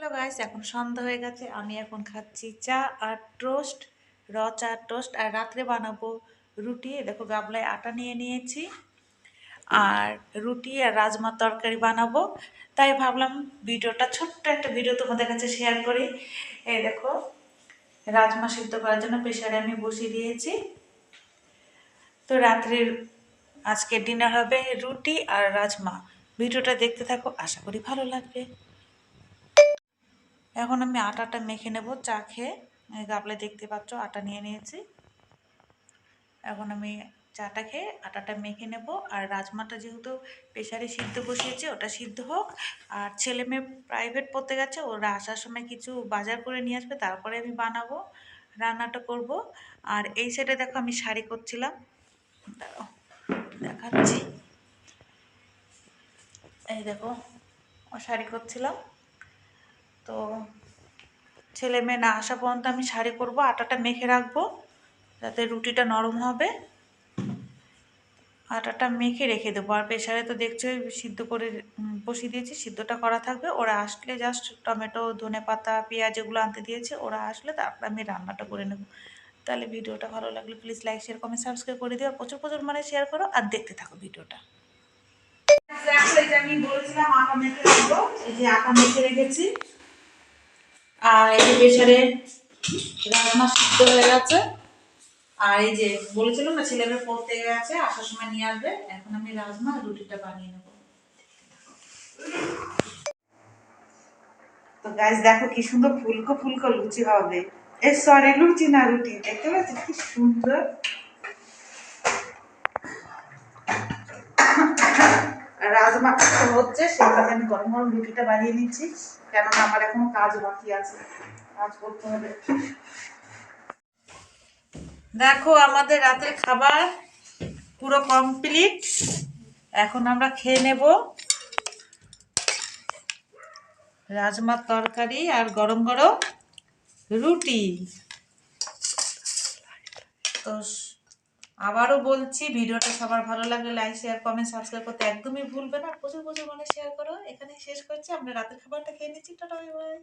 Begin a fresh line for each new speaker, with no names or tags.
Hello guys, এখন সন্ধ্যা হয়ে গেছে। আমি এখন খাচ্ছি চা আর টোস্ট, চা টোস্ট। আর রাত্রে বানাবো রুটি। দেখো গাবলায় আটা নিয়ে নিয়েছি, আর রুটি আর রাজমার তরকারি বানাবো। তাই ভাবলাম ভিডিওটা, ছোট্ট একটা ভিডিও তোমাদের কাছে শেয়ার করি। এই দেখো, রাজমা সিদ্ধ করার জন্য প্রেসারে আমি বসিয়ে দিয়েছি। তো রাত্রের আজকে ডিনার হবে রুটি আর রাজমা। ভিডিওটা দেখতে থাকো, আশা করি ভালো লাগবে। এখন আমি আটাটা মেখে নেব চা খেয়ে। গাবলায় দেখতে পাচ্ছ আটা নিয়ে নিয়েছি। এখন আমি চাটা খেয়ে আটাটা মেখে নেব। আর রাজমাটা যেহেতু প্রেসারে সিদ্ধ বসিয়েছি, ওটা সিদ্ধ হোক। আর ছেলে মেয়ে প্রাইভেট পড়তে গেছে, ওরা আসার সময় কিছু বাজার করে নিয়ে আসবে, তারপরে আমি বানাবো, রান্নাটা করব। আর এই সাইডে দেখো আমি শাড়ি করছিলাম, দাঁড়াও দেখাচ্ছি। এই দেখো, শাড়ি করছিলাম। তো ছেলে মেয়ে না আসা পর্যন্ত আমি শাড়ি করব, আটাটা মেখে রাখবো যাতে রুটিটা নরম হবে। আটাটা মেখে রেখে দেবো। আর প্রেসারে তো দেখছো সিদ্ধ করে বসিয়ে দিয়েছি, সিদ্ধটা করা থাকবে। ওরা আসলে জাস্ট টমেটো, ধনেপাতা, পেঁয়াজ এগুলো আনতে দিয়েছে, ওরা আসলে তারপর আমি রান্নাটা করে নেব। তাহলে ভিডিওটা ভালো লাগলে please like, share, comment, subscribe করে দিও। প্রচুর প্রচুর মানে শেয়ার করো আর দেখতে থাকো ভিডিওটা। আমি বলেছিলাম আটা মেখে রাখবো, এই যে আটা মেখে রেখেছি। আর এই যে প্রেসারে রাজমা সিদ্ধ হয়ে গেছে। আর এই যে বলেছিলাম না, ছেলেমেয়ে পড়তে গেছে, আসার সময় নিয়ে আসবে। এখন আমি রাজমা রুটিটা বানিয়ে নেব। তো গাইস দেখো কি সুন্দর ফুলকো ফুলকো লুচি হবে। সরি, লুচি না, রুটি। দেখতে পাচ্ছি কি সুন্দর রাজমা হচ্ছে, সেভাবে আমি গরম গরম রুটিটা বানিয়ে নিচ্ছি। কেননা আমার এখনো কাজ বাকি আছে, কাজ করতে হবে। দেখো আমাদের রাতের খাবার পুরো কমপ্লিট। এখন আমরা খেয়ে নেব রাজমার তরকারি আর গরম গরম রুটি। তো আবারও বলছি, ভিডিওটা সবার ভালো লাগলে লাইক, শেয়ার, কমেন্ট, সাবস্ক্রাইব করতে একদমই ভুলবে না। প্রচুর প্রচুর মানে শেয়ার করো। এখানে শেষ করছি, আমরা রাতের খাবারটা খেয়ে নিচ্ছি। Tata, bye bye.